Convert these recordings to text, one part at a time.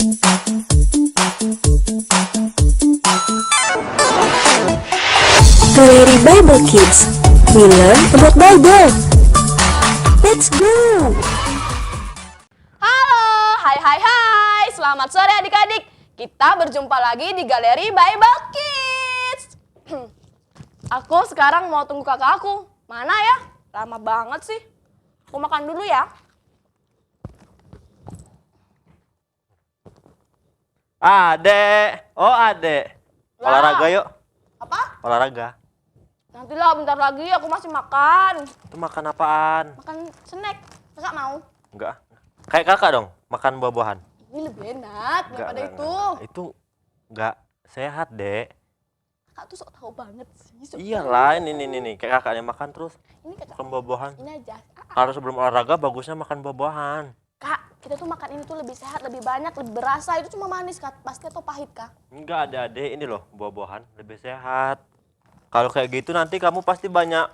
Galeri Bible Kids. We learn about Bible. Let's go! Halo, hai, selamat sore adik-adik. Kita berjumpa lagi di Galeri Bible Kids. Aku sekarang mau tunggu kakak aku. Mana ya? Lama banget sih. Aku makan dulu ya. Adek, adek. Olahraga yuk. Apa? Olahraga. Nantilah bentar lagi, aku masih makan. Itu makan apaan? Makan snack. Kakak mau? Enggak. Kayak kakak dong, makan buah-buahan. Ini lebih enak daripada itu. Itu enggak sehat, Dek. Kakak tuh sok tahu banget sih. Iyalah, ini. Kayak kakaknya makan terus. Ini kakak. Makan buah-buahan. Ini aja. Kalau sebelum olahraga bagusnya makan buah-buahan. Kak, kita tuh makan ini tuh lebih sehat, lebih banyak, lebih berasa. Itu cuma manis, Kak. Pasti atau pahit, Kak? Enggak ada, Dek. Ini loh, buah-buahan lebih sehat. Kalau kayak gitu nanti kamu pasti banyak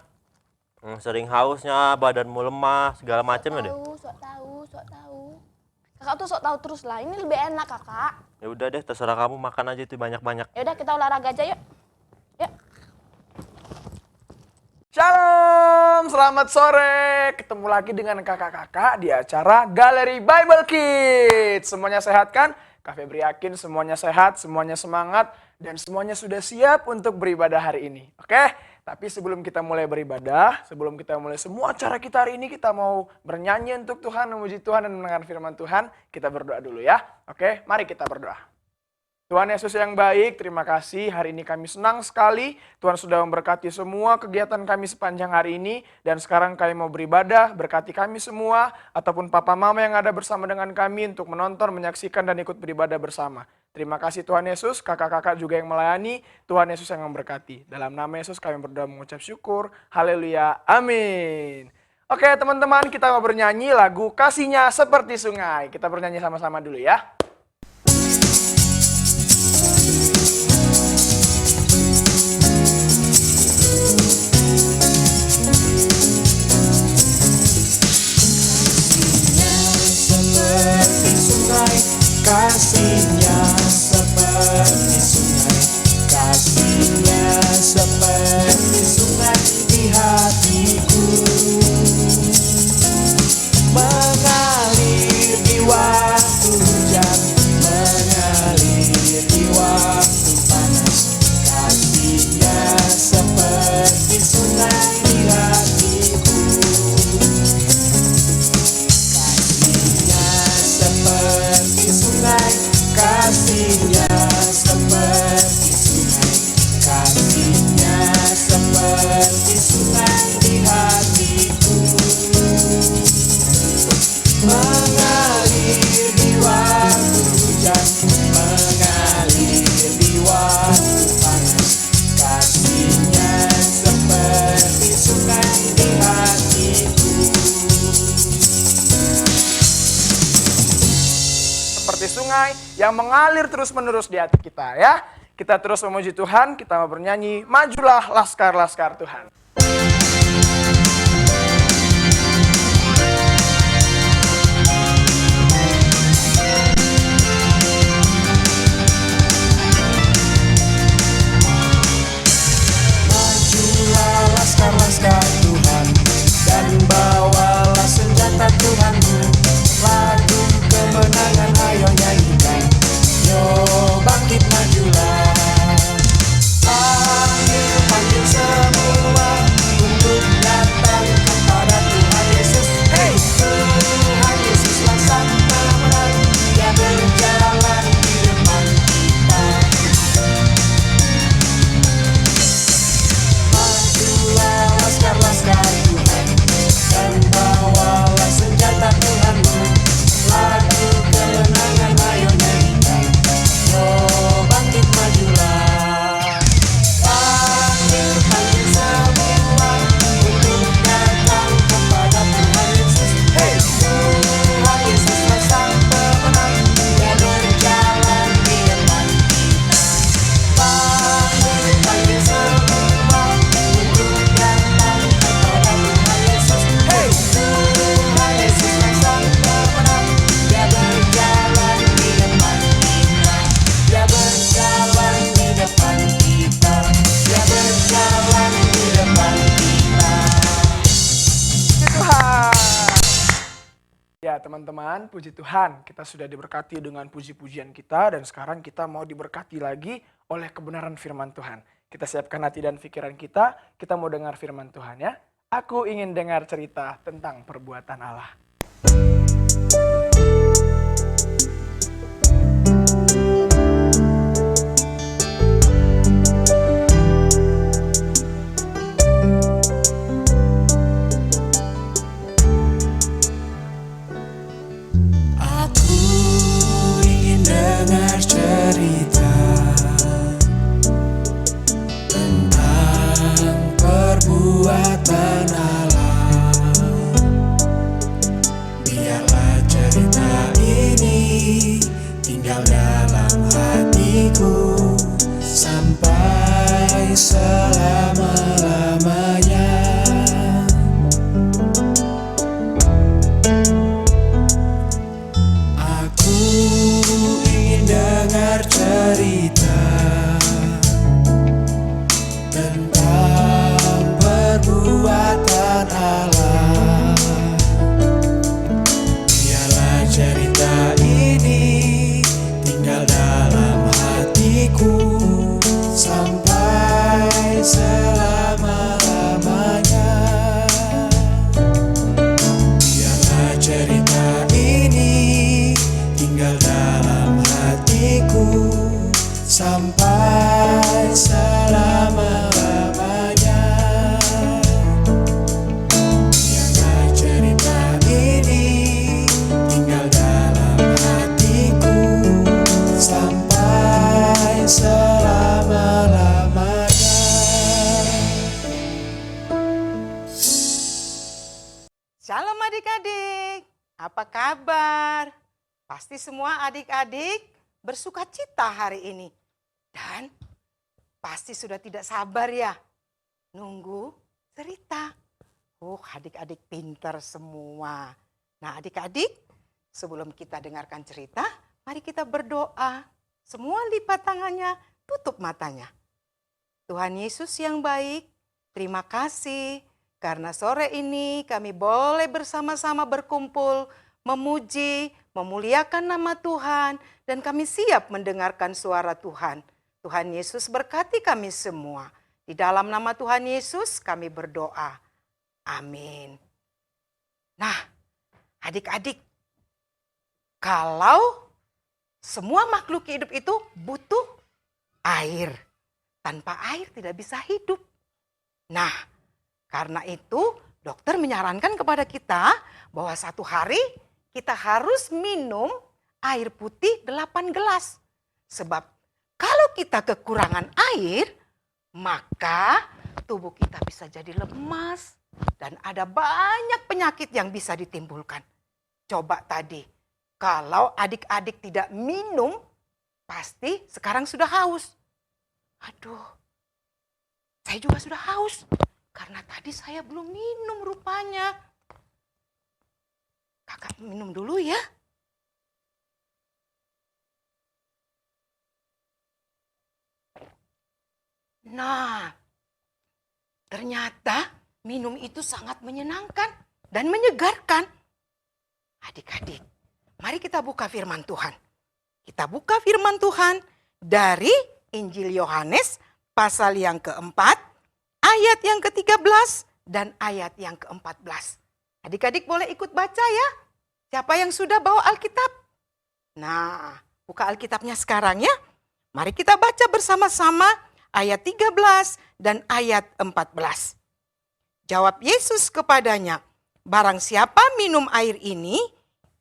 sering hausnya, badanmu lemah, segala macam ya, Dek. Sok tahu. Kakak tuh sok tahu terus lah. Ini lebih enak, Kakak. Ya udah deh, terserah kamu, makan aja itu banyak-banyak. Ya udah, kita olahraga aja yuk. Yuk. Shalom, selamat sore. Ketemu lagi dengan kakak-kakak di acara Galeri Bible Kids. Semuanya sehat kan? Kak Febri yakin semuanya sehat, semuanya semangat, dan semuanya sudah siap untuk beribadah hari ini. Oke? Tapi sebelum kita mulai beribadah, sebelum kita mulai semua acara kita hari ini, kita mau bernyanyi untuk Tuhan, memuji Tuhan, dan mendengar firman Tuhan. Kita berdoa dulu ya. Oke? Mari kita berdoa. Tuhan Yesus yang baik, terima kasih. Hari ini kami senang sekali. Tuhan sudah memberkati semua kegiatan kami sepanjang hari ini. Dan sekarang kami mau beribadah, berkati kami semua. Ataupun papa mama yang ada bersama dengan kami untuk menonton, menyaksikan, dan ikut beribadah bersama. Terima kasih Tuhan Yesus, kakak-kakak juga yang melayani. Tuhan Yesus yang memberkati. Dalam nama Yesus kami berdoa mengucap syukur. Haleluya. Amin. Oke teman-teman, kita mau bernyanyi lagu Kasihnya Seperti Sungai. Kita bernyanyi sama-sama dulu ya. Kasihnya seperti sungai, kasihnya seperti sungai di hatiku, mengalir di waktu hujan, mengalir di waktu panas. Kasihnya seperti sungai di hatiku, kasihnya seperti sungai, kasihnya seperti sungai, kasihnya seperti sungai di hatiku, mengalir di waktu hujan, mengalir di waktu panas. Kasihnya seperti sungai di hatiku. Seperti sungai yang mengalir terus-menerus di hati kita ya. Kita terus memuji Tuhan, kita mau bernyanyi, majulah laskar-laskar Tuhan. Majulah laskar-laskar Tuhan, dan bawalah senjata Tuhanmu. Lagu kemenangan ayo nyanyikan, yo bangkit majulah. Panggil semua teman-teman, puji Tuhan kita sudah diberkati dengan puji-pujian kita dan sekarang kita mau diberkati lagi oleh kebenaran firman Tuhan. Kita siapkan hati dan pikiran kita mau dengar firman Tuhan ya. Aku ingin dengar cerita tentang perbuatan Allah. Aku ingin dengar cerita tentang perbuatan Allah. Biarlah cerita ini tinggal dalam hatiku sampai selama-lamanya. Aku ingin dengar cerita tentang perbuatan Allah. Biarlah cerita ini tinggal dalam hatiku sampai selama-lamanya. Biarlah cerita ini tinggal dalam hatiku sampai selama-lamanya. Biarlah cerita ini tinggal dalam hatiku sampai selama-lamanya. Shalom adik-adik, apa kabar? Pasti semua adik-adik bersuka cita hari ini. Dan pasti sudah tidak sabar ya, nunggu cerita. Adik-adik pintar semua. Nah adik-adik, sebelum kita dengarkan cerita, mari kita berdoa. Semua lipat tangannya, tutup matanya. Tuhan Yesus yang baik, terima kasih. Karena sore ini kami boleh bersama-sama berkumpul, memuji, memuliakan nama Tuhan, dan kami siap mendengarkan suara Tuhan. Tuhan Yesus berkati kami semua. Di dalam nama Tuhan Yesus kami berdoa. Amin. Nah, adik-adik, kalau semua makhluk hidup itu butuh air. Tanpa air tidak bisa hidup. Nah, karena itu dokter menyarankan kepada kita bahwa satu hari kita harus minum air putih 8 gelas. Sebab kalau kita kekurangan air, maka tubuh kita bisa jadi lemas dan ada banyak penyakit yang bisa ditimbulkan. Coba tadi, kalau adik-adik tidak minum, pasti sekarang sudah haus. Aduh, saya juga sudah haus. Karena tadi saya belum minum rupanya. Kakak minum dulu ya. Nah, ternyata minum itu sangat menyenangkan dan menyegarkan. Adik-adik, mari kita buka firman Tuhan. Kita buka firman Tuhan dari Injil Yohanes pasal yang keempat, ayat yang ke-13 dan ayat yang ke-14. Adik-adik boleh ikut baca ya. Siapa yang sudah bawa Alkitab? Nah, buka Alkitabnya sekarang ya. Mari kita baca bersama-sama ayat 13 dan ayat 14. Jawab Yesus kepadanya, barang siapa minum air ini,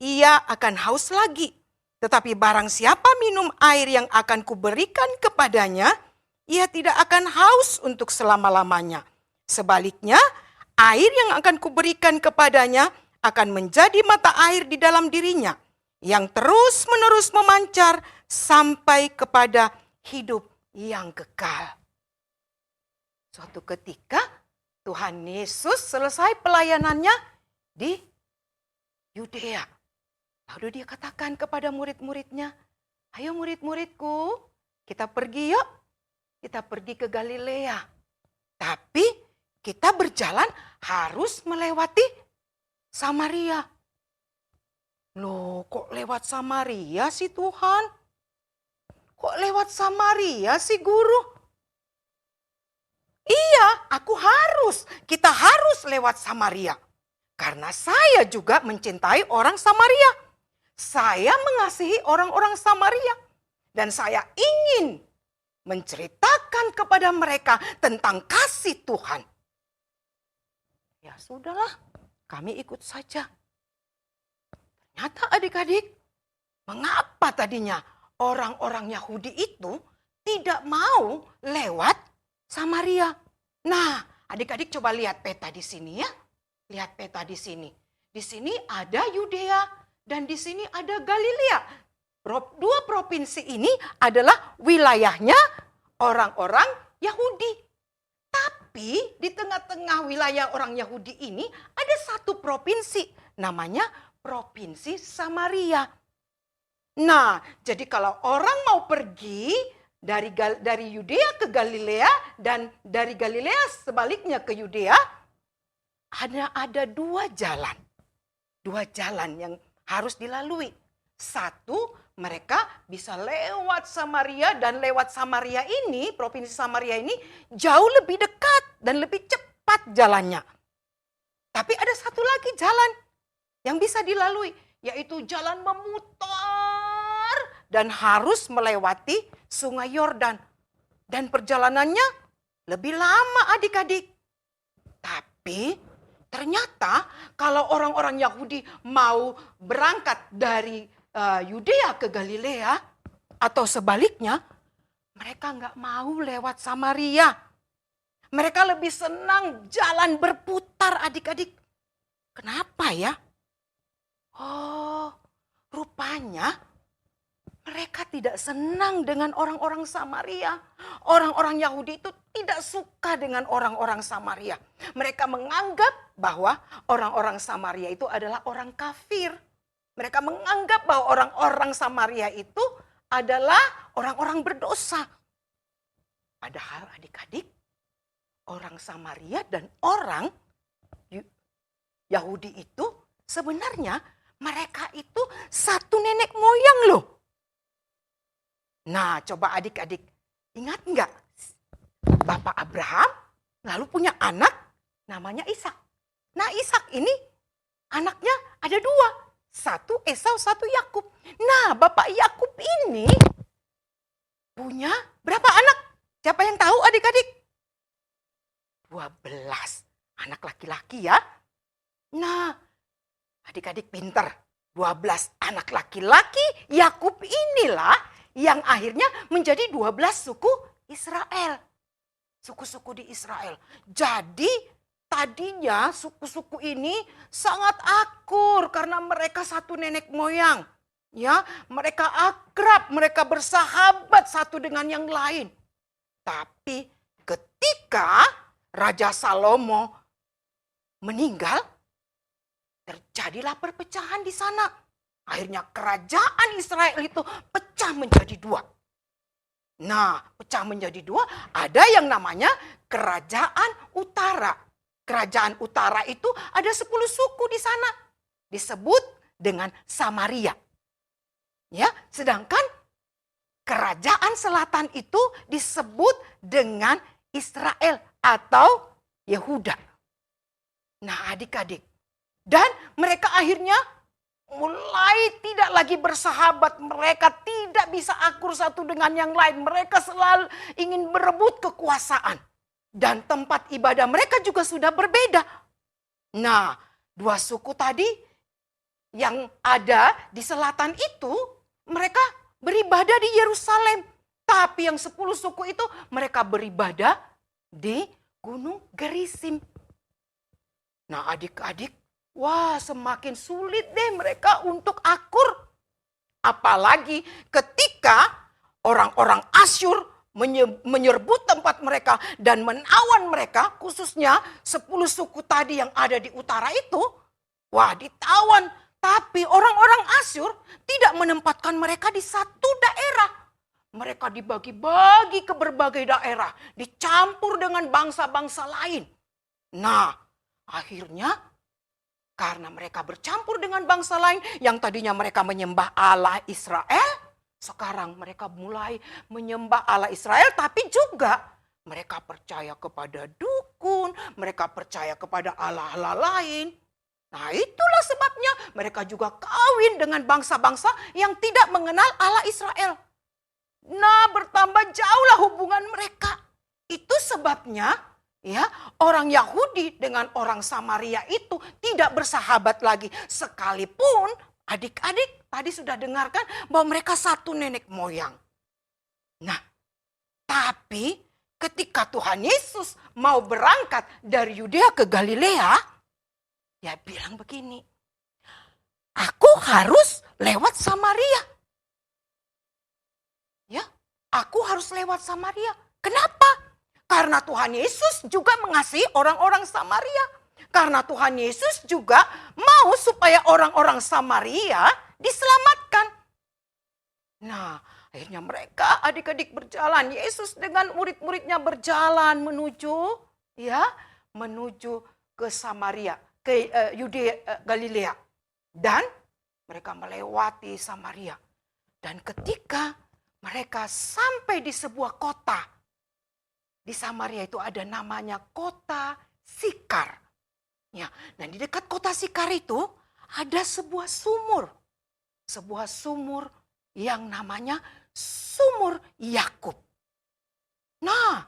ia akan haus lagi. Tetapi barang siapa minum air yang akan kuberikan kepadanya, ia tidak akan haus untuk selama-lamanya. Sebaliknya, air yang akan kuberikan kepadanya akan menjadi mata air di dalam dirinya, yang terus-menerus memancar sampai kepada hidup yang kekal. Suatu ketika, Tuhan Yesus selesai pelayanannya di Yudea. Lalu dia katakan kepada murid-muridnya, ayo murid-muridku, kita pergi yuk. Kita pergi ke Galilea. Tapi kita berjalan harus melewati Samaria. Loh, kok lewat Samaria sih Tuhan? Kok lewat Samaria sih Guru? Iya, kita harus lewat Samaria. Karena saya juga mencintai orang Samaria. Saya mengasihi orang-orang Samaria. Dan saya ingin menceritakan kepada mereka tentang kasih Tuhan. Ya sudahlah, kami ikut saja. Ternyata adik-adik, mengapa tadinya orang-orang Yahudi itu tidak mau lewat Samaria? Nah, adik-adik coba lihat peta di sini ya. Lihat peta di sini. Di sini ada Yudea dan di sini ada Galilea. Dua provinsi ini adalah wilayahnya orang-orang Yahudi. Tapi di tengah-tengah wilayah orang Yahudi ini ada satu provinsi, namanya Provinsi Samaria. Nah, jadi kalau orang mau pergi dari Yudea ke Galilea dan dari Galilea sebaliknya ke Yudea, ada dua jalan. Dua jalan yang harus dilalui. Satu, mereka bisa lewat Samaria dan lewat Samaria ini, Provinsi Samaria ini jauh lebih dekat dan lebih cepat jalannya. Tapi ada satu lagi jalan yang bisa dilalui, yaitu jalan memutar dan harus melewati Sungai Yordan. Dan perjalanannya lebih lama adik-adik. Tapi ternyata kalau orang-orang Yahudi mau berangkat dari Yudea ke Galilea atau sebaliknya, mereka nggak mau lewat Samaria. Mereka lebih senang jalan berputar adik-adik. Kenapa ya? Oh, rupanya mereka tidak senang dengan orang-orang Samaria. Orang-orang Yahudi itu tidak suka dengan orang-orang Samaria. Mereka menganggap bahwa orang-orang Samaria itu adalah orang kafir. Mereka menganggap bahwa orang-orang Samaria itu adalah orang-orang berdosa. Padahal adik-adik, orang Samaria dan orang Yahudi itu sebenarnya mereka itu satu nenek moyang loh. Nah, coba adik-adik ingat enggak? Bapak Abraham lalu punya anak namanya Ishak. Nah, Ishak ini anaknya ada dua. Satu Esau, satu Yakub. Nah, Bapak Yakub ini punya berapa anak? Siapa yang tahu adik-adik? 12 anak laki-laki ya. Nah, adik-adik pinter. 12 anak laki-laki Yakub inilah yang akhirnya menjadi 12 suku Israel. Suku-suku di Israel. Jadi tadinya suku-suku ini sangat akur karena mereka satu nenek moyang. Ya, mereka akrab, mereka bersahabat satu dengan yang lain. Tapi ketika Raja Salomo meninggal, terjadilah perpecahan di sana. Akhirnya kerajaan Israel itu pecah menjadi dua. Nah, pecah menjadi dua, ada yang namanya Kerajaan Utara. Kerajaan Utara itu ada 10 suku di sana. Disebut dengan Samaria. Ya, sedangkan Kerajaan Selatan itu disebut dengan Israel atau Yehuda. Nah, adik-adik. Dan mereka akhirnya mulai tidak lagi bersahabat. Mereka tidak bisa akur satu dengan yang lain. Mereka selalu ingin berebut kekuasaan. Dan tempat ibadah mereka juga sudah berbeda. Nah, dua suku tadi yang ada di selatan itu, mereka beribadah di Yerusalem. Tapi yang 10 suku itu mereka beribadah di Gunung Gerizim. Nah, adik-adik, wah semakin sulit deh mereka untuk akur. Apalagi ketika orang-orang Asyur menyerbu tempat mereka dan menawan mereka, khususnya 10 suku tadi yang ada di utara itu, wah ditawan. Tapi orang-orang Asyur tidak menempatkan mereka di satu daerah. Mereka dibagi-bagi ke berbagai daerah, dicampur dengan bangsa-bangsa lain. Nah, akhirnya Karena mereka bercampur dengan bangsa lain yang tadinya mereka menyembah Allah Israel. Sekarang mereka mulai menyembah Allah Israel, tapi juga mereka percaya kepada dukun, mereka percaya kepada Allah-Allah lain. Nah, itulah sebabnya mereka juga kawin dengan bangsa-bangsa yang tidak mengenal Allah Israel. Nah, bertambah jauhlah hubungan mereka. Itu sebabnya ya, orang Yahudi dengan orang Samaria itu tidak bersahabat lagi. Sekalipun adik-adik tadi sudah dengarkan bahwa mereka satu nenek moyang. Nah, tapi ketika Tuhan Yesus mau berangkat dari Yudea ke Galilea, dia bilang begini, aku harus lewat Samaria. Ya, aku harus lewat Samaria. Kenapa? Karena Tuhan Yesus juga mengasihi orang-orang Samaria. Karena Tuhan Yesus juga mau supaya orang-orang Samaria diselamatkan. Nah, akhirnya mereka adik-adik berjalan. Yesus dengan murid-muridnya berjalan menuju ke Samaria, ke Yudea, Galilea. Dan mereka melewati Samaria. Dan ketika mereka sampai di sebuah kota, di Samaria itu ada namanya kota Sikar. Ya, dan di dekat kota Sikar itu ada sebuah sumur. Sebuah sumur yang namanya Sumur Yakub. Nah,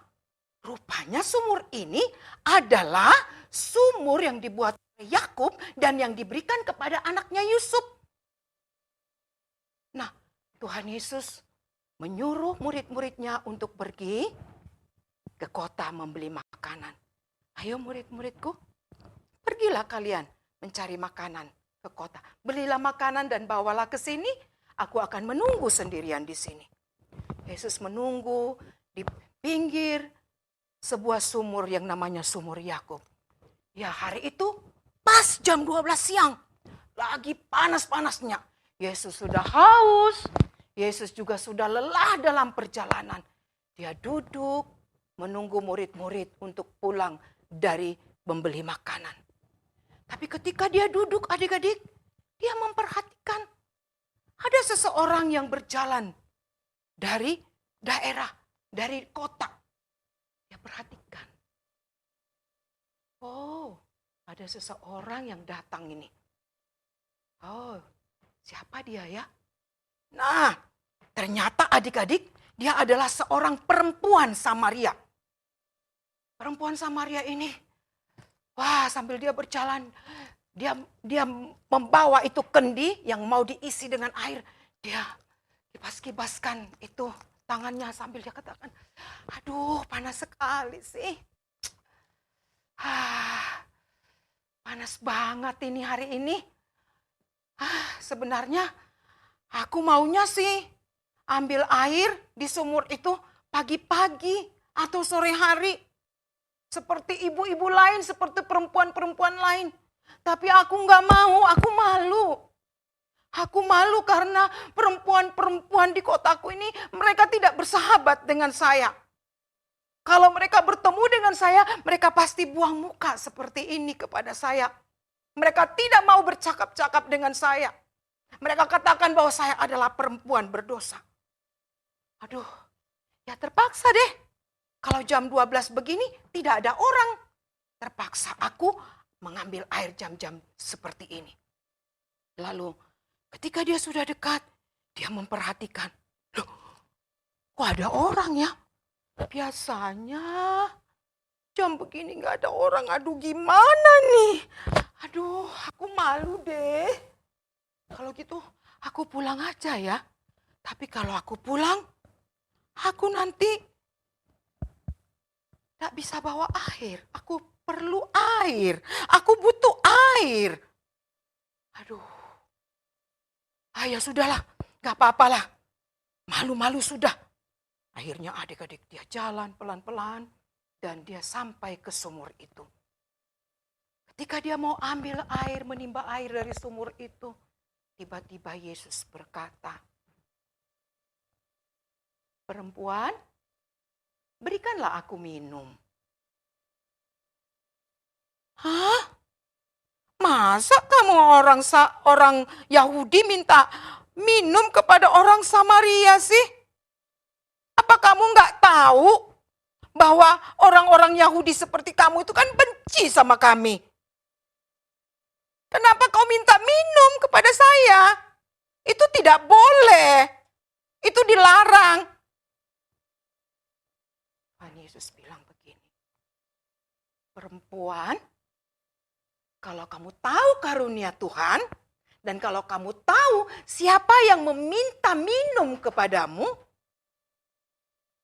rupanya sumur ini adalah sumur yang dibuat oleh Yakub dan yang diberikan kepada anaknya Yusuf. Nah, Tuhan Yesus menyuruh murid-muridnya untuk pergi ke kota membeli makanan. Ayo murid-muridku, pergilah kalian mencari makanan ke kota. Belilah makanan dan bawalah ke sini. Aku akan menunggu sendirian di sini. Yesus menunggu di pinggir sebuah sumur yang namanya Sumur Yakub. Ya, hari itu pas jam 12 siang. Lagi panas-panasnya. Yesus sudah haus. Yesus juga sudah lelah dalam perjalanan. Dia duduk menunggu murid-murid untuk pulang dari membeli makanan. Tapi ketika dia duduk adik-adik, dia memperhatikan ada seseorang yang berjalan dari daerah, dari kota. Dia perhatikan. Oh, ada seseorang yang datang ini. Oh, siapa dia ya? Nah, ternyata adik-adik, dia adalah seorang perempuan Samaria. Perempuan Samaria ini, wah, sambil dia berjalan, dia membawa itu kendi yang mau diisi dengan air. Dia kibas-kibaskan itu tangannya sambil dia katakan, aduh panas sekali sih. Panas banget ini hari ini. Sebenarnya aku maunya sih ambil air di sumur itu pagi-pagi atau sore hari. Seperti ibu-ibu lain, seperti perempuan-perempuan lain. Tapi aku nggak mau, aku malu. Aku malu karena perempuan-perempuan di kotaku ini mereka tidak bersahabat dengan saya. Kalau mereka bertemu dengan saya, mereka pasti buang muka seperti ini kepada saya. Mereka tidak mau bercakap-cakap dengan saya. Mereka katakan bahwa saya adalah perempuan berdosa. Aduh, ya terpaksa deh. Kalau jam 12 begini tidak ada orang. Terpaksa aku mengambil air jam-jam seperti ini. Lalu ketika dia sudah dekat, dia memperhatikan. Loh, kok ada orang ya? Biasanya jam begini gak ada orang. Aduh gimana nih? Aduh aku malu deh. Kalau gitu aku pulang aja ya. Tapi kalau aku pulang, aku nanti gak bisa bawa air. Aku perlu air. Aku butuh air. Aduh. Ya sudahlah. Gak apa-apalah. Malu-malu sudah. Akhirnya adik-adik dia jalan pelan-pelan. Dan dia sampai ke sumur itu. Ketika dia mau ambil air, menimba air dari sumur itu. Tiba-tiba Yesus berkata, perempuan, berikanlah aku minum. Hah? Masa kamu orang Yahudi minta minum kepada orang Samaria sih? Apa kamu nggak tahu bahwa orang-orang Yahudi seperti kamu itu kan benci sama kami? Kenapa kau minta minum kepada saya? Itu tidak boleh. Itu dilarang. Tuhan Yesus bilang begini. Perempuan, kalau kamu tahu karunia Tuhan, dan kalau kamu tahu siapa yang meminta minum kepadamu,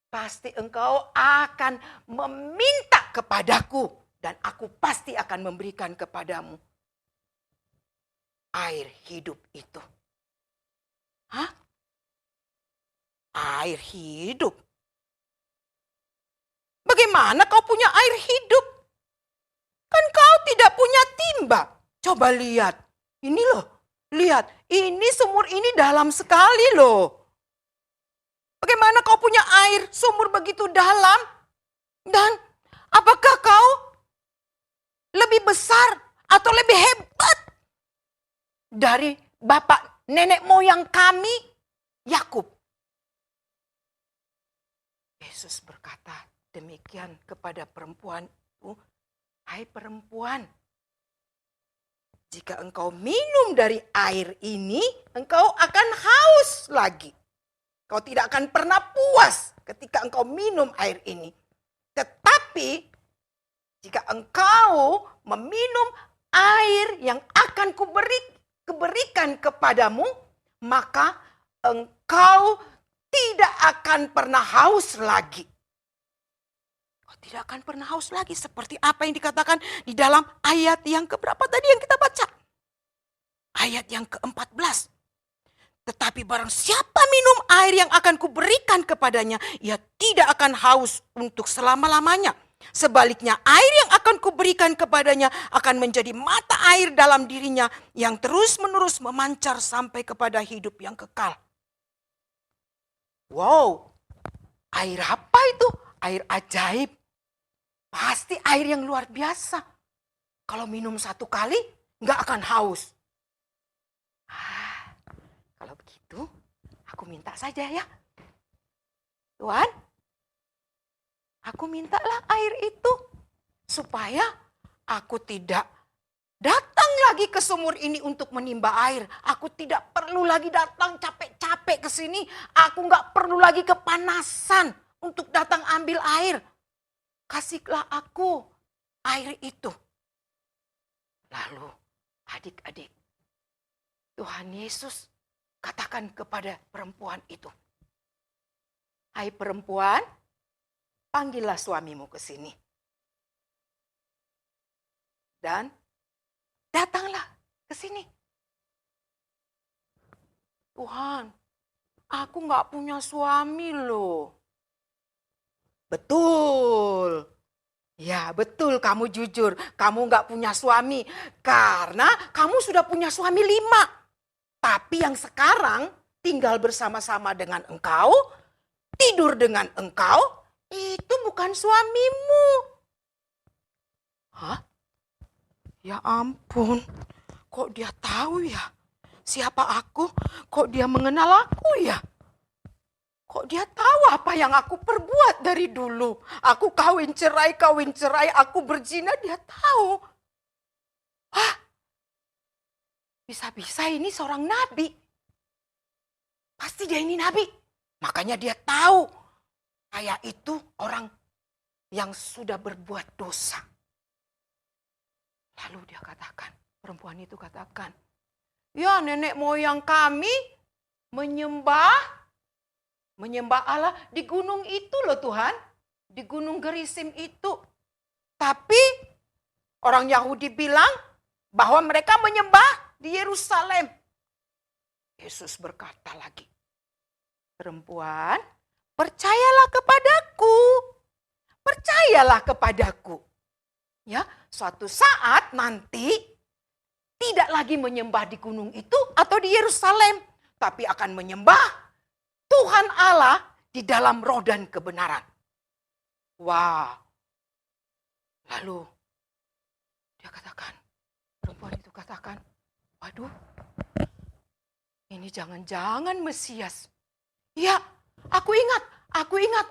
pasti engkau akan meminta kepadaku, dan aku pasti akan memberikan kepadamu air hidup itu. Hah? Air hidup? Bagaimana kau punya air hidup? Kan kau tidak punya timba. Coba lihat. Ini loh. Lihat. Ini sumur ini dalam sekali loh. Bagaimana kau punya air sumur begitu dalam? Dan apakah kau lebih besar atau lebih hebat dari bapak nenek moyang kami, Yakub? Yesus berkata demikian kepada perempuan itu, hai perempuan, jika engkau minum dari air ini, engkau akan haus lagi. Kau tidak akan pernah puas ketika engkau minum air ini. Tetapi jika engkau meminum air yang akan kuberikan kepadamu, maka engkau tidak akan pernah haus lagi. Kau tidak akan pernah haus lagi. Seperti apa yang dikatakan di dalam ayat yang keberapa tadi yang kita baca? Ayat yang ke-14. Tetapi barang siapa minum air yang akan kuberikan kepadanya, ia tidak akan haus untuk selama-lamanya. Sebaliknya air yang akan kuberikan kepadanya akan menjadi mata air dalam dirinya yang terus-menerus memancar sampai kepada hidup yang kekal. Wow, air apa itu? Air ajaib. Pasti air yang luar biasa. Kalau minum satu kali, nggak akan haus. Kalau begitu, aku minta saja ya. Tuhan, aku mintalah air itu. Supaya aku tidak datang lagi ke sumur ini untuk menimba air. Aku tidak perlu lagi datang capek-capek ke sini. Aku nggak perlu lagi kepanasan untuk datang ambil air. Kasihlah aku air itu. Lalu adik-adik, Tuhan Yesus katakan kepada perempuan itu, hai perempuan, panggillah suamimu ke sini. Dan datanglah ke sini. Tuhan, aku nggak punya suami loh. Betul. Ya betul, kamu jujur. Kamu nggak punya suami. Karena kamu sudah punya suami 5. Tapi yang sekarang tinggal bersama-sama dengan engkau, tidur dengan engkau, itu bukan suamimu. Hah? Ya ampun, kok dia tahu ya? Siapa aku? Kok dia mengenal aku ya? Kok dia tahu apa yang aku perbuat dari dulu? Aku kawin cerai, aku berzina, dia tahu. Hah? Bisa-bisa ini seorang nabi. Pasti dia ini nabi. Makanya dia tahu saya itu orang yang sudah berbuat dosa. Lalu dia katakan, perempuan itu katakan, ya nenek moyang kami menyembah Allah di gunung itu loh Tuhan. Di gunung Gerisim itu. Tapi orang Yahudi bilang bahwa mereka menyembah di Yerusalem. Yesus berkata lagi, perempuan, percayalah kepadaku. Percayalah kepadaku. Ya, suatu saat nanti tidak lagi menyembah di gunung itu atau di Yerusalem, tapi akan menyembah Tuhan Allah di dalam roh dan kebenaran. Wah. Lalu dia katakan, perempuan itu katakan, waduh, ini jangan-jangan Mesias. Ya, aku ingat,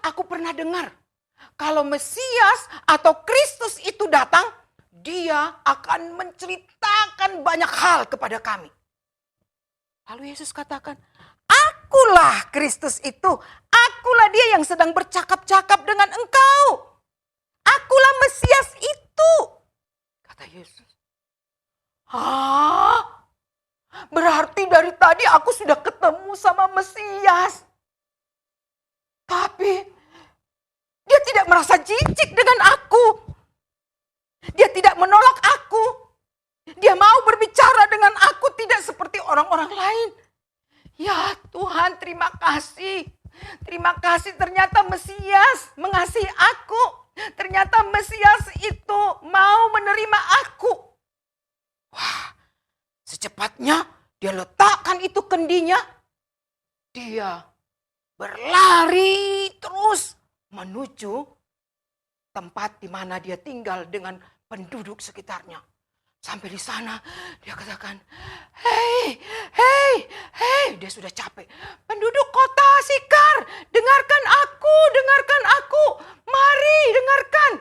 aku pernah dengar. Kalau Mesias atau Kristus itu datang, dia akan menceritakan banyak hal kepada kami. Lalu Yesus katakan, akulah Kristus itu. Akulah dia yang sedang bercakap-cakap dengan engkau. Akulah Mesias itu. Kata Yesus. Berarti dari tadi aku sudah ketemu sama Mesias. Tapi dia tidak merasa jijik dengan aku. Dia tidak menolak aku. Dia mau berbicara dengan aku tidak seperti orang-orang lain. Ya Tuhan, terima kasih. Terima kasih, ternyata Mesias mengasihi aku. Ternyata Mesias itu mau menerima aku. Wah, secepatnya dia letakkan itu kendinya. Dia berlari terus menuju tempat di mana dia tinggal dengan penduduk sekitarnya. Sampai di sana dia katakan, hei, dia sudah capek. Penduduk kota Sikar, dengarkan aku, mari dengarkan.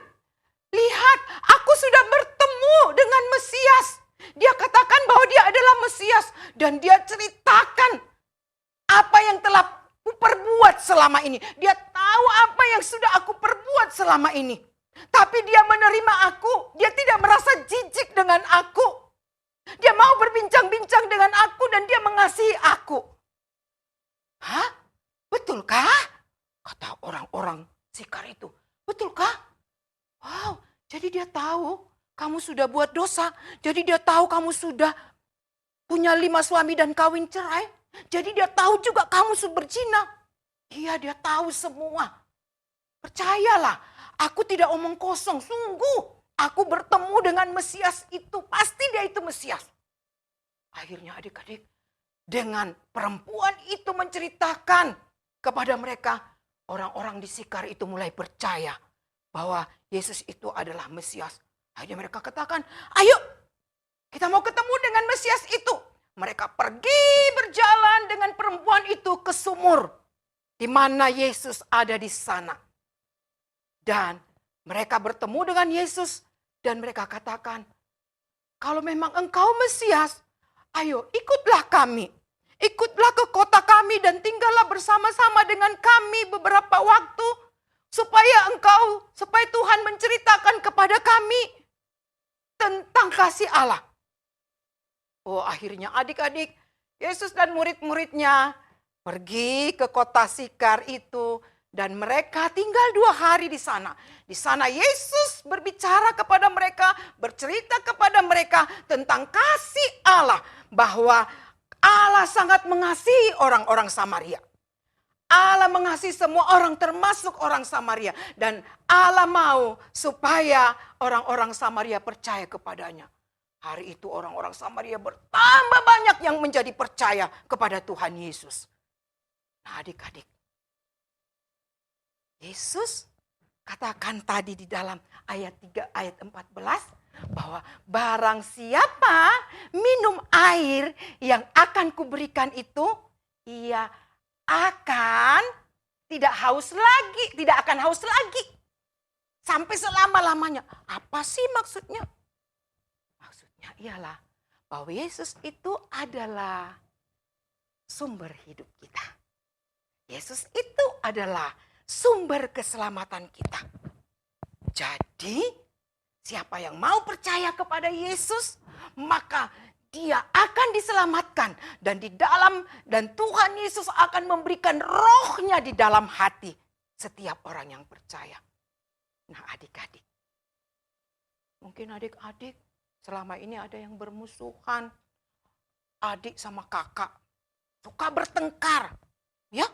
Lihat, aku sudah bertemu dengan Mesias. Dia katakan bahwa dia adalah Mesias. Dan dia ceritakan apa yang telah kuperbuat selama ini. Dia tahu apa yang sudah aku perbuat selama ini. Tapi dia menerima aku. Dia tidak merasa jijik dengan aku. Dia mau berbincang-bincang dengan aku dan dia mengasihi aku. Hah? Betulkah? Kata orang-orang Sikar itu. Betulkah? Wow, jadi dia tahu kamu sudah buat dosa. Jadi dia tahu kamu sudah punya 5 suami dan kawin cerai. Jadi dia tahu juga kamu sudah berzina. Iya, dia tahu semua. Percayalah. Aku tidak omong kosong, sungguh aku bertemu dengan Mesias itu. Pasti dia itu Mesias. Akhirnya adik-adik, dengan perempuan itu menceritakan kepada mereka, orang-orang di Sikar itu mulai percaya bahwa Yesus itu adalah Mesias. Akhirnya mereka katakan, ayo kita mau ketemu dengan Mesias itu. Mereka pergi berjalan dengan perempuan itu ke sumur, di mana Yesus ada di sana. Dan mereka bertemu dengan Yesus dan mereka katakan, kalau memang engkau Mesias, ayo ikutlah kami. Ikutlah ke kota kami dan tinggallah bersama-sama dengan kami beberapa waktu. Supaya Tuhan menceritakan kepada kami tentang kasih Allah. Oh, akhirnya adik-adik, Yesus dan murid-muridnya pergi ke kota Sikar itu. Dan mereka tinggal 2 hari di sana. Di sana Yesus berbicara kepada mereka, bercerita kepada mereka tentang kasih Allah. Bahwa Allah sangat mengasihi orang-orang Samaria. Allah mengasihi semua orang termasuk orang Samaria. Dan Allah mau supaya orang-orang Samaria percaya kepadanya. Hari itu orang-orang Samaria bertambah banyak yang menjadi percaya kepada Tuhan Yesus. Nah, adik-adik. Yesus katakan tadi di dalam ayat 3, ayat 14 bahwa barang siapa minum air yang akan kuberikan itu, ia akan tidak akan haus lagi. Sampai selama-lamanya. Apa sih maksudnya? Maksudnya ialah bahwa Yesus itu adalah sumber hidup kita. Yesus itu adalah sumber keselamatan kita. Jadi, siapa yang mau percaya kepada Yesus, maka dia akan diselamatkan. Dan Tuhan Yesus akan memberikan rohnya di dalam hati setiap orang yang percaya. Nah, adik-adik. Mungkin adik-adik selama ini ada yang bermusuhan. Adik sama kakak suka bertengkar. Ya,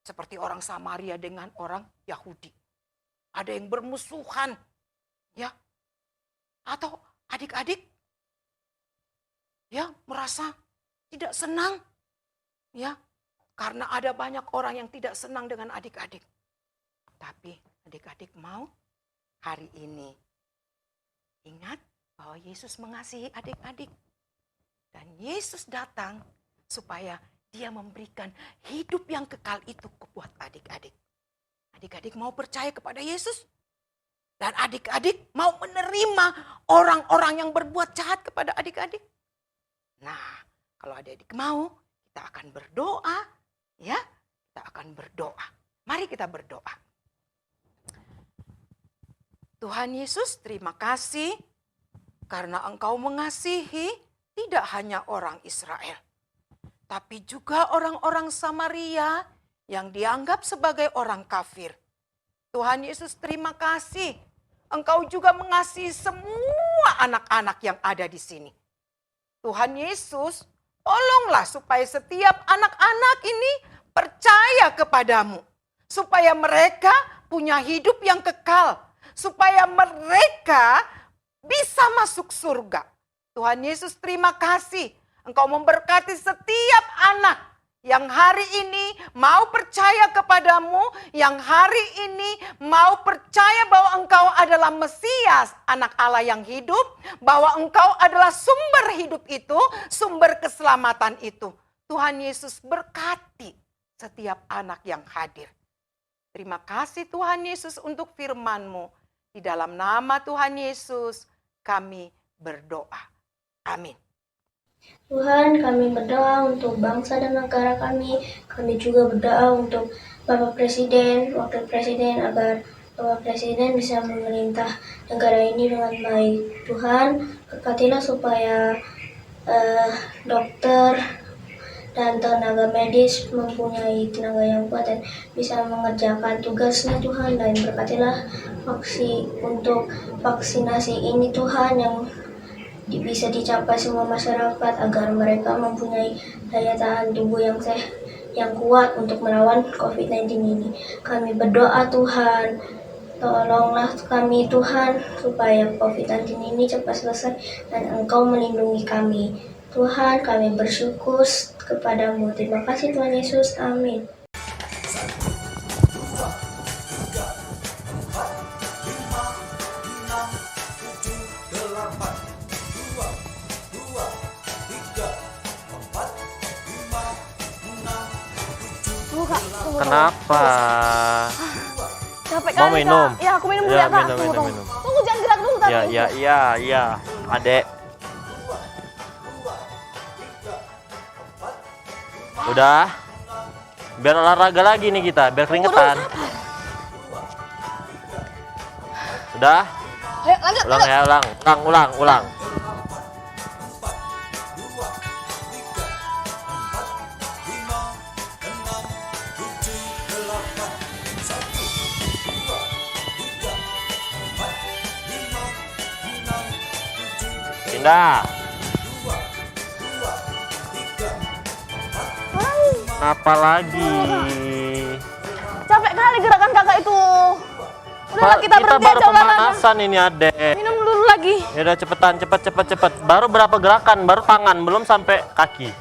seperti orang Samaria dengan orang Yahudi. Ada yang bermusuhan. Ya. Atau adik-adik ya merasa tidak senang. Ya. Karena ada banyak orang yang tidak senang dengan adik-adik. Tapi adik-adik mau hari ini ingat bahwa Yesus mengasihi adik-adik. Dan Yesus datang supaya dia memberikan hidup yang kekal itu buat adik-adik. Adik-adik mau percaya kepada Yesus? Dan adik-adik mau menerima orang-orang yang berbuat jahat kepada adik-adik? Nah, kalau adik-adik mau, kita akan berdoa, ya. Kita akan berdoa. Mari kita berdoa. Tuhan Yesus, terima kasih karena Engkau mengasihi tidak hanya orang Israel, tapi juga orang-orang Samaria yang dianggap sebagai orang kafir. Tuhan Yesus, terima kasih. Engkau juga mengasihi semua anak-anak yang ada di sini. Tuhan Yesus, tolonglah supaya setiap anak-anak ini percaya kepadamu. Supaya mereka punya hidup yang kekal. Supaya mereka bisa masuk surga. Tuhan Yesus, terima kasih. Engkau memberkati setiap anak yang hari ini mau percaya kepadamu, yang hari ini mau percaya bahwa Engkau adalah Mesias, anak Allah yang hidup, bahwa Engkau adalah sumber hidup itu, sumber keselamatan itu. Tuhan Yesus, berkati setiap anak yang hadir. Terima kasih Tuhan Yesus untuk firman-Mu. Di dalam nama Tuhan Yesus kami berdoa. Amin. Tuhan, kami berdoa untuk bangsa dan negara kami. Kami juga berdoa untuk Bapak Presiden, Wakil Presiden, agar Bapak Presiden bisa memerintah negara ini dengan baik. Tuhan, berkatilah supaya dokter dan tenaga medis mempunyai tenaga yang kuat dan bisa mengerjakan tugasnya Tuhan. Dan berkatilah untuk vaksinasi ini Tuhan yang bisa dicapai semua masyarakat agar mereka mempunyai daya tahan tubuh yang kuat untuk melawan COVID-19 ini. Kami berdoa Tuhan, tolonglah kami Tuhan supaya COVID-19 ini cepat selesai dan Engkau melindungi kami. Tuhan, kami bersyukur kepadamu. Terima kasih Tuhan Yesus. Amin. Kenapa? Capek Mau kali, minum? Kak. Ya, aku minum dulu Ya, ya, Kak. minum, Tunggu, minum, tunggu. minum. Tunggu, jangan gerak dulu tapi. Ya, adek. Udah. Biar olahraga lagi nih kita, biar keringetan. Udah. Ayo, lanjut, Ulang lanjut. ya, ulang. Pindah. Apa lagi? Capek kali gerakan kakak itu. Udahlah kita berhenti baru aja olahraga. pemanasan ini adek. Minum dulu lagi. Ya udah cepetan, cepet. Baru berapa gerakan? Baru tangan, belum sampai kaki.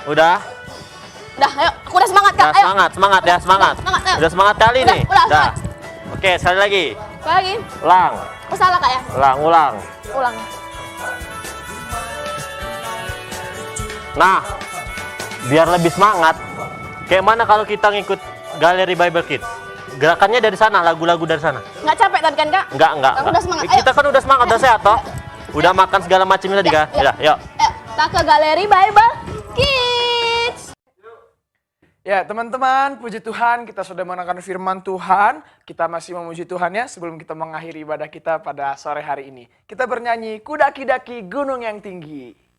Udah? Udah, ayo. Aku udah semangat, Kak. Nah, Ayo. semangat ya, semangat. Semangat, ayo. Udah semangat kali Udah, nih. udah, semangat. Oke, sekali lagi. Apa lagi? Ulang. Oh, salah, Kak ya? Ulang. Ulang. Nah, biar lebih semangat, kayak mana kalau kita ngikut Galeri Bible Kids? Gerakannya dari sana, lagu-lagu dari sana. Nggak capek tadi kan, Kak? Enggak. Kamu udah semangat, Kita kan udah semangat, udah sehat toh. Udah makan segala macam tadi kan? Ya. Yuk. Ayo, kita ke Galeri Bible Kids. Ya teman-teman, puji Tuhan kita sudah mendengarkan firman Tuhan. Kita masih memuji Tuhan ya sebelum kita mengakhiri ibadah kita pada sore hari ini. Kita bernyanyi Kudaki-daki Gunung yang Tinggi.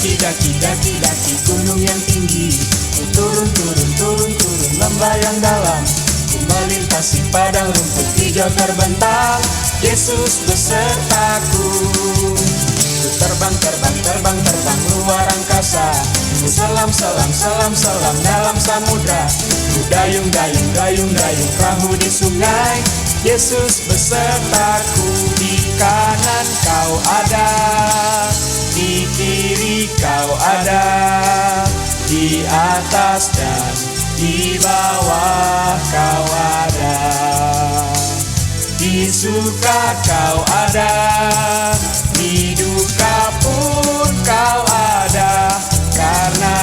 Daki gunung yang tinggi, ku turun lembah yang dalam, ku melintasi padang rumput hijau terbentang, Yesus besertaku. Ku terbang luar angkasa, ku selam dalam samudra, ku dayung perahu di sungai, Yesus besertaku, di kanan kau ada, di kiri kau ada, di atas dan di bawah kau ada, di suka kau ada, di duka pun kau ada, karena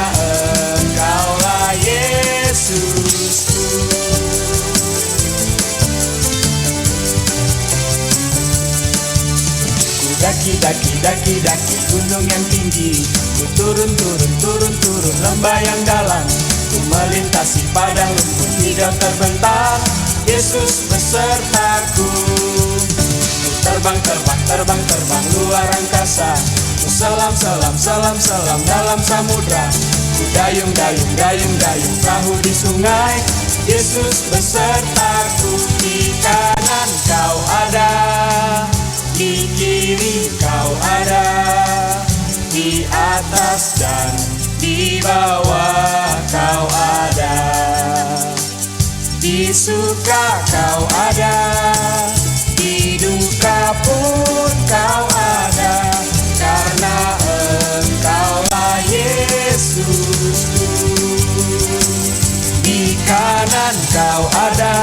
Engkaulah Yesusku. Ku daki gunung yang tinggi, ku turun lembah yang dalam, ku melintasi padang rumput hijau terbentang, Yesus besertaku. Ku terbang luar angkasa, ku selam dalam samudra, ku dayung perahu di sungai, Yesus besertaku. Di kanan kau ada, di kiri kau ada, di atas dan di bawah kau ada, di suka kau ada, di duka pun kau ada, karena Engkaulah Yesusku. Di kanan kau ada,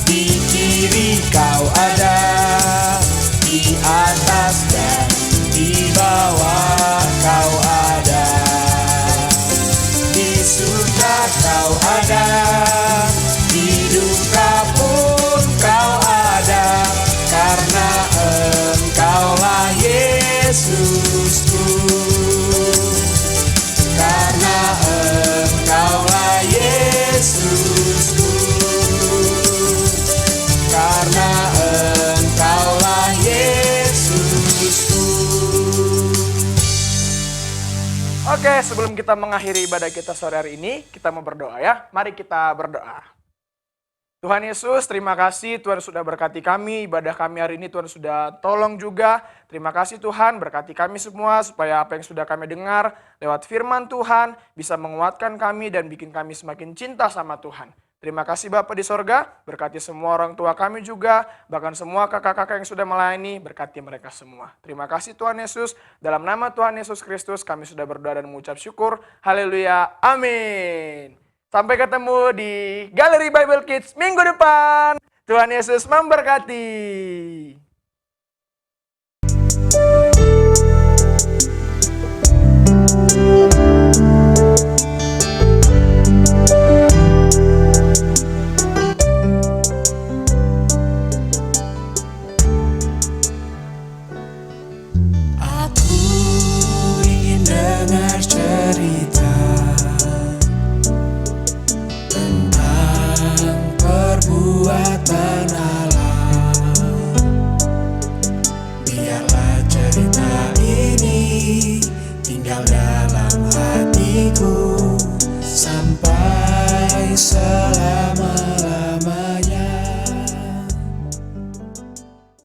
di kiri kau ada, di atas dan di bawah kau ada, di suka kau ada, di duka pun kau ada, karena Engkaulah Yesusku. Karena Engkaulah Yesusku. Karena Engkaulah Yesusku. Oke, sebelum kita mengakhiri ibadah kita sore hari ini, kita mau berdoa ya. Mari kita berdoa. Tuhan Yesus, terima kasih Tuhan sudah berkati kami, ibadah kami hari ini Tuhan sudah tolong juga. Terima kasih Tuhan, berkati kami semua supaya apa yang sudah kami dengar lewat firman Tuhan bisa menguatkan kami dan bikin kami semakin cinta sama Tuhan. Terima kasih Bapa di sorga, berkati semua orang tua kami juga, bahkan semua kakak-kakak yang sudah melayani, berkati mereka semua. Terima kasih Tuhan Yesus, dalam nama Tuhan Yesus Kristus kami sudah berdoa dan mengucap syukur. Haleluya, amin. Sampai ketemu di Galeri Bible Kids minggu depan. Tuhan Yesus memberkati.